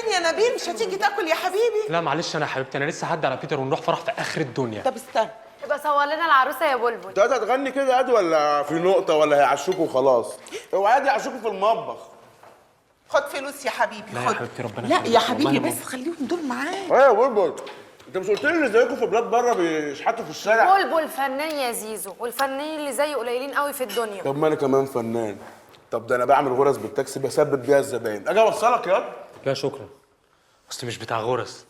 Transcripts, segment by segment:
فين يا نبيل؟ مش هتيجي تاكل يا حبيبي؟ لا معلش انا يا حبيبتي، انا لسه هعدي على بيتر ونروح فرح في اخر الدنيا. طب استنى، يبقى صور لنا العروسه يا بلبل. انت هتغني كده قد ولا في نقطه ولا هيعشوكوا وخلاص؟ هو عادي يعشوكوا في المطبخ. خد فلوس يا حبيبي. لا خد. يا حبيبتي ربنا لا يخليك. يا حبيبي والله بس خليهم دول معاك. ايه يا بلبل، انت مش قلت لي ان زيكم في بلاد بره بيشحتوا في الشارع؟ بلبل فنان يا زيزو، والفنانين اللي زيه قليلين قوي في الدنيا. طب ما انا كمان فنان. طب ده انا بعمل غرز بالتاكسي بثبت بيها الزباين، اجي اوصلك ياض؟ لا شكرا، اصل مش بتاع غرز.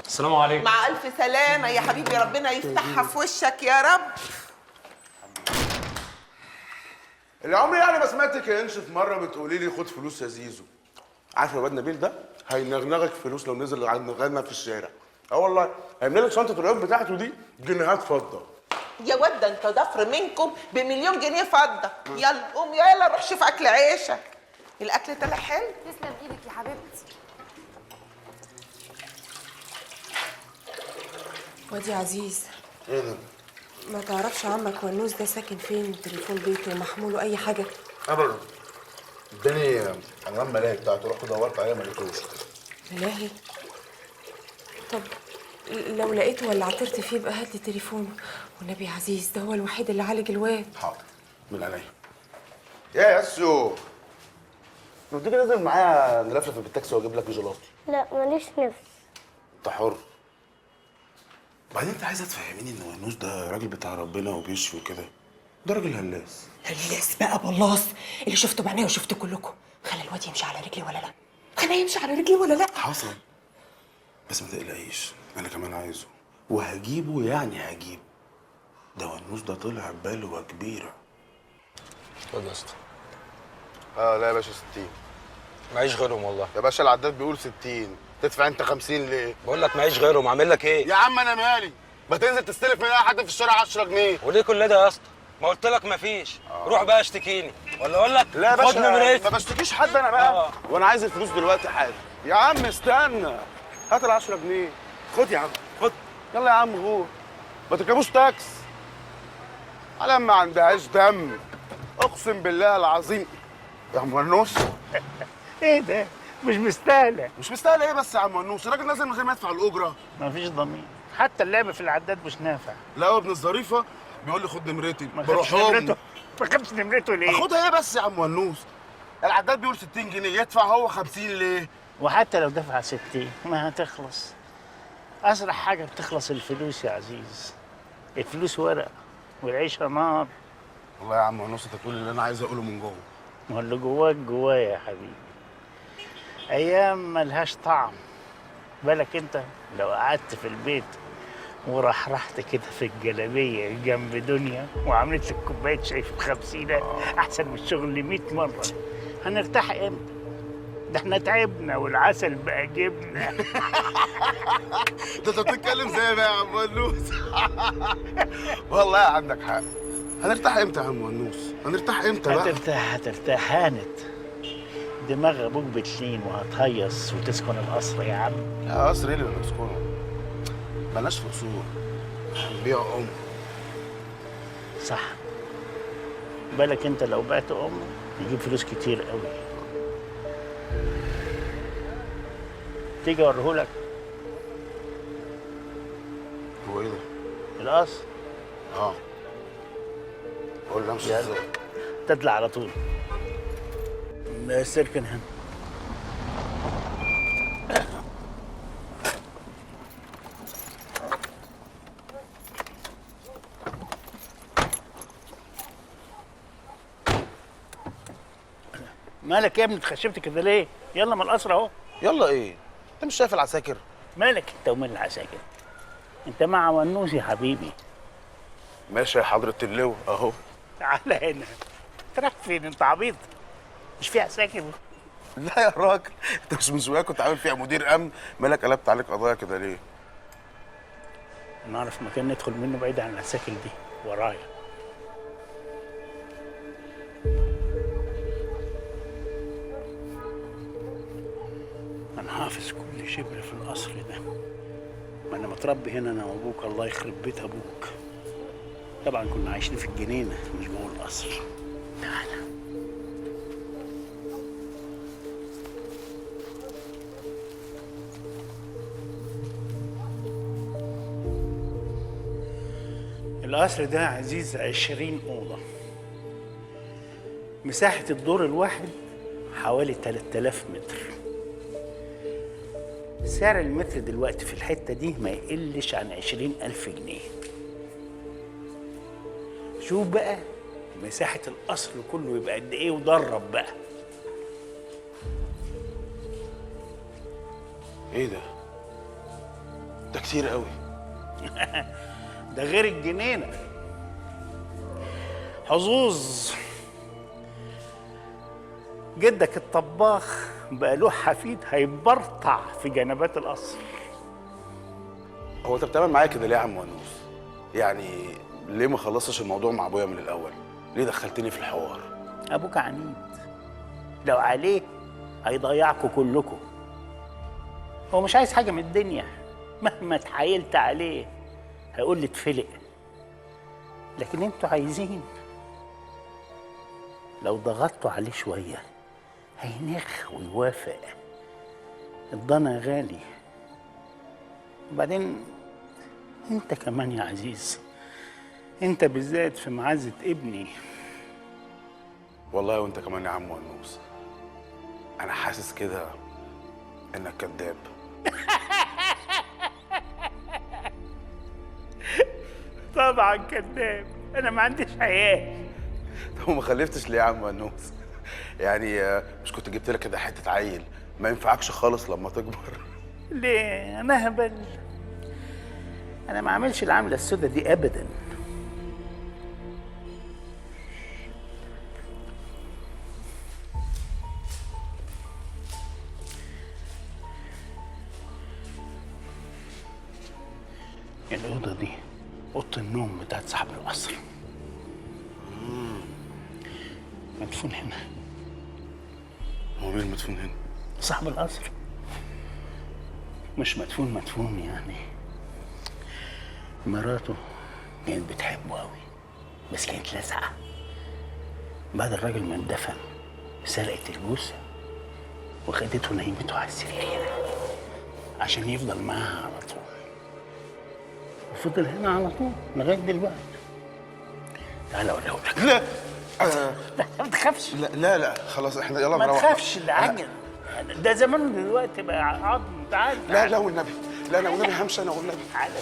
السلام عليكم. مع الف سلامه يا حبيبي، ربنا يفتحها في وشك يا رب. اللي عمري يعني ما سمعتك يا انش في مره بتقولي لي خد فلوس يا زيزو. عارف الواد نبيل ده هينغنغك فلوس لو نزل غنى في الشارع. اه والله هيملى لك شنطه العيون بتاعته دي جنيهات فضه. يا ود انت ضفر منكم بمليون جنيه فضه. يلا قوم يلا روح شوف اكل عيشك. الاكل طلع حلو؟ تسلم ايدك يا حبيبتي. وادي عزيز، ايه ده؟ ما تعرفش عمك ونوس ده ساكن فين وتليفون بيته ومحموله اي حاجه؟ ابدا. اداني عنوان ملاهي بتاعته، رحت دورت عليه ما لقيتوش. ملاهي؟ طب لو لقيته ولا عثرت فيه يبقى هات لي تليفونه والنبي يا عزيز، ده هو الوحيد اللي عالج الواد. حاضر من عينيا. يا ياسو، لو تيجي نازل معايا نلفلف بالتاكسي واجيب لك جيلاتي. لا ماليش نفس. انت حر. بعدين انت عايزه تفهميني ان ونوس ده راجل بتاع ربنا وبيشفي وكده؟ ده راجل هلاس. هلاس بقى بلاص اللي شفته بعينيا وشفته كلكم. خلي الواد يمشي على رجلي ولا لا؟ خليه يمشي على رجلي ولا لا؟ حصل. بس ما تقلقيش، انا كمان عايزه وهجيبه، يعني هجيبه. ده ونوس ده طلع بلوه كبيره. خد يا اسطى. لا يا باشا 60. معيش غيرهم والله. يا باشا العداد بيقول 60، تدفع انت 50 ليه؟ بقول لك معيش غيرهم، اعمل لك ايه؟ يا عم انا مالي، ما تنزل تستلف من اي حد في الشارع 10 جنيه. وليه كل ده يا اسطى؟ ما قلت لك مفيش. روح بقى اشتكيني ولا اقول لك لا يا باشا خد نمرتي. ما بشتكيش حد انا بقى. وانا عايز الفلوس دلوقتي حالا. يا عم استنى، هات ال 10 جنيه. خد يا عم خد. يلا يا عم غور، ما تركبوش تاكس على ما عندهاش دم، اقسم بالله العظيم. يا عم ونوس ايه ده؟ مش مستاهله. مش مستاهل ايه بس يا عم ونوس؟ الراجل نازل من غير ما يدفع الاجره. مفيش ضمير، حتى اللعب في العداد مش نافع. لا هو ابن الظريفه بيقول لي خد نمرتي ما خدش بروحهم. نمرته. ما خدش نمرته ليه؟ اخدها ايه بس يا عم ونوس؟ العداد بيقول 60 جنيه، يدفع هو 50 ليه؟ وحتى لو دفع 60 ما هتخلص. اسرع حاجه بتخلص الفلوس يا عزيز. الفلوس ورق والعيشه نار. والله يا عم ونوس انت تقول اللي انا عايز اقوله من جوه. ما هو اللي جواك جوايا يا حبيبي. ايام ملهاش طعم. بالك انت لو قعدت في البيت ورحرحت كده في الجلابيه جنب دنيا وعملت لك كوبايه شاي في 50 احسن من الشغل 100 مره. هنرتاح امتى؟ ده احنا تعبنا والعسل بقى جبنا. ده انت بتتكلم زي ما يا عم ونوس. والله عندك حق. هنرتاح امتى يا عم ونوس؟ هنرتاح امتى بقى؟ هترتاح هانت. دماغ ابوك بتلين وهتهيص وتسكن القصر يا عم. لا قصر ايه اللي بنسكنه؟ بلاش في قصور، هنبيع صح. بالك انت لو بعت يجيب فلوس كتير قوي. تيجي اوريهولك. هو ايه ده؟ القصر. قول لي امشي يلا. ازاي؟ تطلع على طول. بس اركن هنا. مالك يا ابني اتخشبت كده ليه؟ يلا ما القصر اهو. يلا ايه؟ انت مش شايف العساكر؟ مالك انت ومال العساكر؟ انت مع ونوس يا حبيبي. ماشي يا حضرة اللواء اهو. تعالى هنا. انت رايح فين؟ انت عبيط. مش في عساكر؟ لا يا راجل، انت مش من شويه كنت عامل فيها مدير امن، مالك قلبت عليك قضايا كده ليه؟ نعرف مكان ندخل منه بعيد عن العساكر دي. ورايا. انا حافظ كل شبر في القصر ده. ما انا متربي هنا انا وابوك، الله يخرب بيت ابوك. طبعا كنا عايشين في الجنينه مش جوه القصر. تعالى. القصر ده عزيز 20 أوضة. مساحة الدور الواحد حوالي 3000 متر. سعر المتر دلوقتي في الحتة دي ما يقلش عن 20,000 جنيه. شوف بقى مساحة القصر كله يبقى قد إيه ودرب بقى. ايه ده؟ ده كتير قوي. ده غير الجنينة. حظوظ جدك الطباخ بقى له حفيد هيبرطع في جنبات القصر. هو انت بتعمل معايا كده ليه يا عم ونوس؟ يعني ليه ما خلصتش الموضوع مع ابويا من الاول؟ ليه دخلتني في الحوار؟ ابوك عنيد، لو عليه هيضيعكوا كلكم. هو مش عايز حاجه من الدنيا، مهما اتحايلت عليه هيقول لي اتفلق. لكن انتوا عايزين، لو ضغطتوا عليه شويه هينخ ويوافق. الضنا غالي. وبعدين انت كمان يا عزيز، انت بالذات في معزه ابني. والله وانت كمان يا عم ونوس، انا حاسس كده انك كذاب. طبعا كذاب، انا ما عنديش حياه. طب وما خلفتش ليه يا عم ونوس؟ يعني مش كنت جبت لك كده حته عيل ما ينفعكش خالص لما تكبر؟ ليه؟ انا هبل. انا ما عاملش العمله السودة دي ابدا. الأوضة دي أوضة النوم بتاعت صاحب القصر. مدفون هنا. هو مين مدفون هنا؟ صاحب القصر. مش مدفون يعني. مراته كانت بتحبه قوي، بس كانت لازعة. بعد الراجل ما اندفن سرقت الجثة وخدته نيمته على السرير هنا عشان يفضل معاها على طول. وفضل هنا على طول لغايه دلوقتي. تعالى اقول لك. لا لا ما تخافش. لا خلاص احنا يلا ما نروح. تخافش، ده عجل. ده زمانه دلوقتي بقى عظم. تعالى لا والنبي، لا انا والنبي همشي انا والنبي. تعالى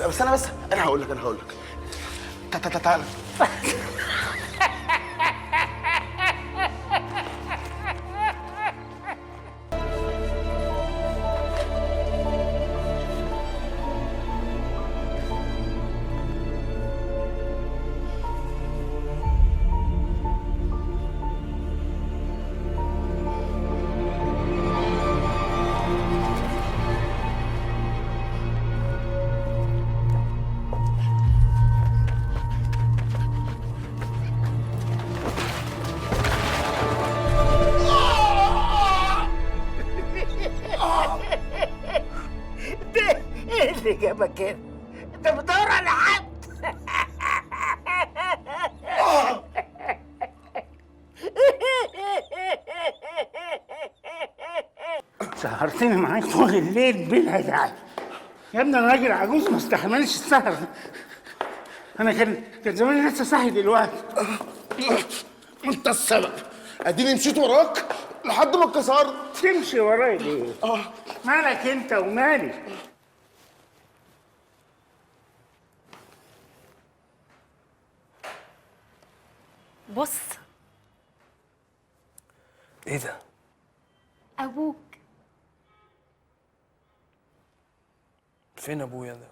بس انا هقول لك تعالى. ايه اللي جابك هنا؟ انت بتدور على حد؟ سهرتني معاك طول الليل بلا داعي. يا ابني انا راجل عجوز ما استحملش السهر. انا كان زماني لسه صاحي دلوقتي. انت السبب، اديني مشيت وراك لحد ما اتكسرت. تمشي ورايا ليه؟ مالك انت ومالي؟ بص. ايه ده؟ ابوك. فين ابويا ده؟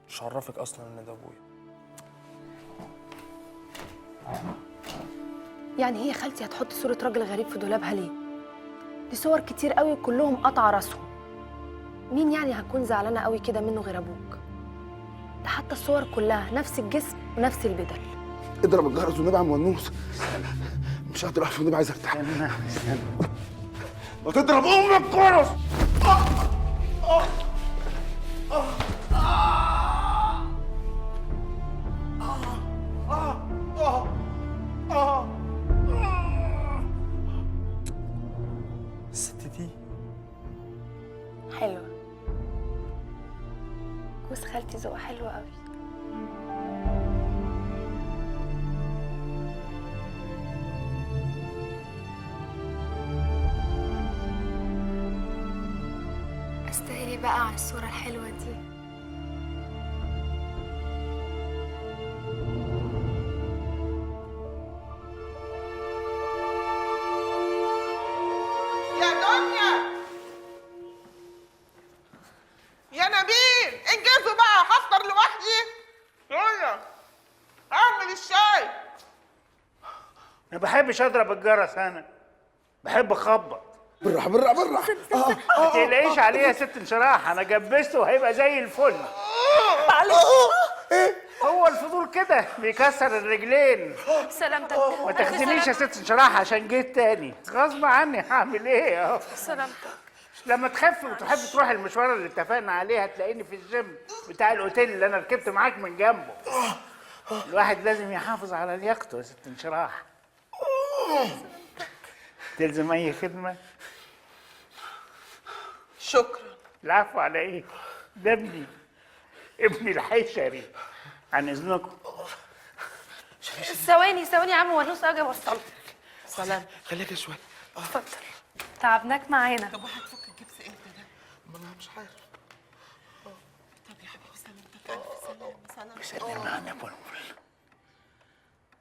مش عرفك اصلا ان ده ابويا. يعني هي خالتي هتحط صورة راجل غريب في دولابها ليه؟ دي صور كتير قوي كلهم قطع راسهم. مين يعني هتكون زعلانة قوي كده منه غير ابوك؟ ده حتى الصور كلها نفس الجسم ونفس البدل. اضرب الجرس والنبي يا عم ونوس. مش قادر اقف والنبي، عايز ارتاح. استنى. ما تضرب امك جرس. الست دي حلوة. جوز خالتي ذوقها حلو قوي. استاهلي بقى على الصورة الحلوة دي. يا دنيا يا نبيل انجزوا بقى، هفطر لوحدي. يلا اعمل الشاي. ما بحبش اضرب الجرس، انا بحب اخبط. بالراحه بالراحه بالراحه. ما تقلقيش عليه يا ست انشراح، انا جبسته وهيبقى زي الفل. معلش. هو الفضول كده بيكسر الرجلين. سلامتك. ما تاخدنيش يا ست انشراح عشان جيت تاني، غصب عني هعمل ايه اهو. سلامتك. لما تخف وتحب تروح المشوار اللي اتفقنا عليه هتلاقيني في الجيم بتاع الاوتيل اللي انا ركبت معاك من جنبه. الواحد لازم يحافظ على لياقته يا ست انشراح. تلزم اي خدمه؟ شكرا. العفو على ايه؟ ده ابني الحشري. عن اذنكم. ثواني ثواني يا عم ونوس، اجي اوصلك. سلام. خليك شويه. اتفضل. تعبناك معانا. طب وهتفك الجبس امتى ده؟ ما انا مش عارف. طب يا حبيبي سلامتك، الف سلامه. سلمنا عن يا بلبل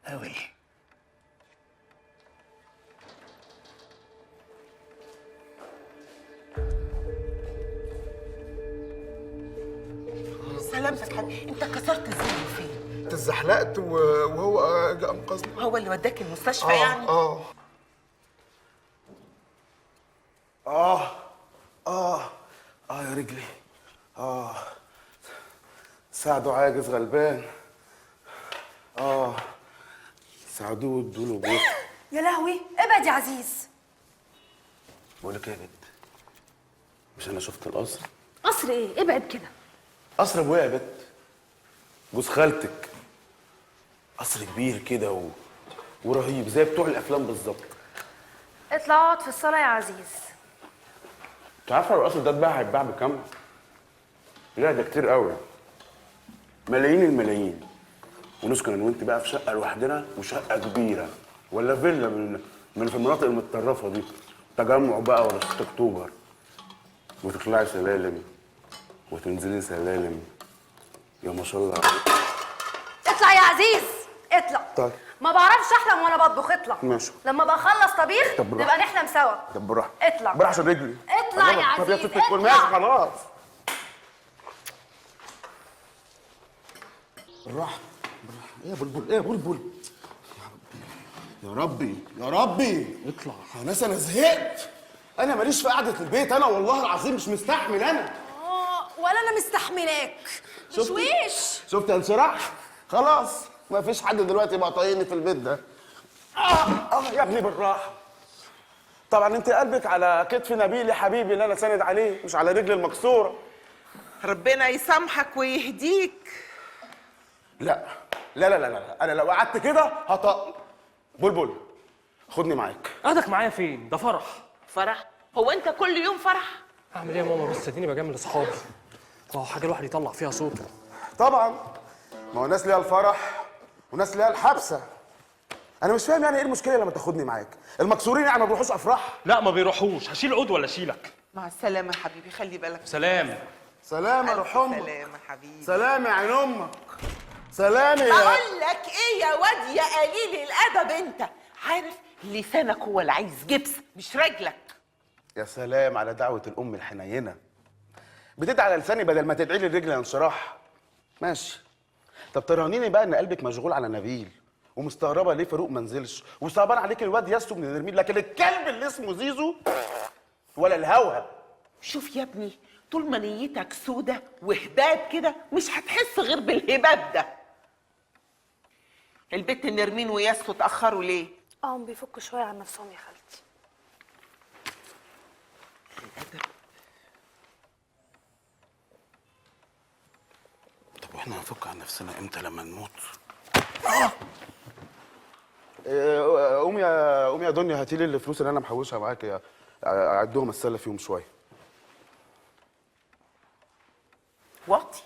أوي. سلامتك حبيبي. انت كسرت ازاي فين؟ اتزحلقت وهو جه انقذني. هو اللي وداك المستشفى يعني؟ اه يا رجلي. ساعدوا عاجز غلبان. ساعدوه ادوا له بوس. يا لهوي ابعد يا عزيز. بقول لك ايه يا بنت، مش انا شفت القصر؟ قصر ايه؟ ابعد كده. قصر ابويا يا بنت، جوز خالتك. قصر كبير كده ورهيب زي بتوع الافلام بالظبط. اطلع اقعد في الصاله يا عزيز. انت عارفه لو القصر ده اتباع هيتباع بكام؟ لا ده كتير قوي، ملايين الملايين. ونسكن انا وانت بقى في شقه لوحدنا، وشقه كبيره ولا فيلا من في المناطق المتطرفه دي، تجمع بقى ولا 6 اكتوبر، وتطلعي سلالم وتنزلي سلالم. يا ما شاء الله عليك. اطلع يا عزيز اطلع. طيب ما بعرفش احلم وانا بطبخ. اطلع. ماشي. لما ابقى اخلص طبيخ طب بالراحة. نبقى نحلم سوا. طب براحه. اطلع. براحه عشان رجلي. اطلع يا عزيز. طب يا ست الكل، اطلع. ماشي خلاص. بالراحه بالراحه. ايه يا بلبل، ايه يا بلبل؟ يا ربي يا ربي اطلع يا ناس، انا زهقت. انا ماليش في قعده البيت، انا والله العظيم مش مستحمل انا. ولا انا مستحملاك. مشويش. شفت يا انشراح؟ خلاص ما فيش حد دلوقتي بقى طايقني في البيت ده. يا ابني بالراحه. طبعا انت قلبك على كتف نبيل يا حبيبي اللي انا ساند عليه، مش على رجلي المكسوره. ربنا يسامحك ويهديك. لا لا لا لا لا، انا لو قعدت كده هطق. بلبل خدني معاك. اخدك معايا فين؟ ده فرح. فرح؟ هو انت كل يوم فرح؟ اعمل ايه يا ماما؟ بس اديني بجامل اصحابي. هو حاجه الواحد يطلع فيها صوته. طبعا ما هو ناس ليها الفرح وناس ليها الحبسه. انا مش فاهم يعني ايه المشكله لما تاخدني معاك؟ المكسورين يعني ما بيروحوش افراح؟ لا ما بيروحوش. هشيل عود ولا اشيلك؟ مع السلامه يا حبيبي، خلي بالك. سلام. سلام يا روح امك. سلام يا حبيبي. سلام يا عين امك. سلام يا بقول لك ايه يا واد يا قليل الادب انت، عارف لسانك هو اللي عايز جبس مش رجلك. يا سلام على دعوه الام الحنينه، بتدعي على لساني بدل ما تدعي لي الرجل يا انشراح. ماشي. طب ترهنيني بقى ان قلبك مشغول على نبيل ومستغربه ليه فاروق ما نزلش، وصعبان عليك الواد ياسو من نرمين، لكن الكلب اللي اسمه زيزو ولا الهوهب. شوف يا ابني، طول ما نيتك سودة وهباب كده مش هتحس غير بالهباب ده. البت نرمين وياسو اتاخروا ليه؟ هم بيفكوا شويه عن نفسهم يا خالتي. الادب. طب واحنا هنفك عن نفسنا امتى لما نموت؟ قومي يا دنيا، هاتي لي الفلوس اللي انا محوشها معاك، اعدهم اتسلى فيهم شويه. واطي.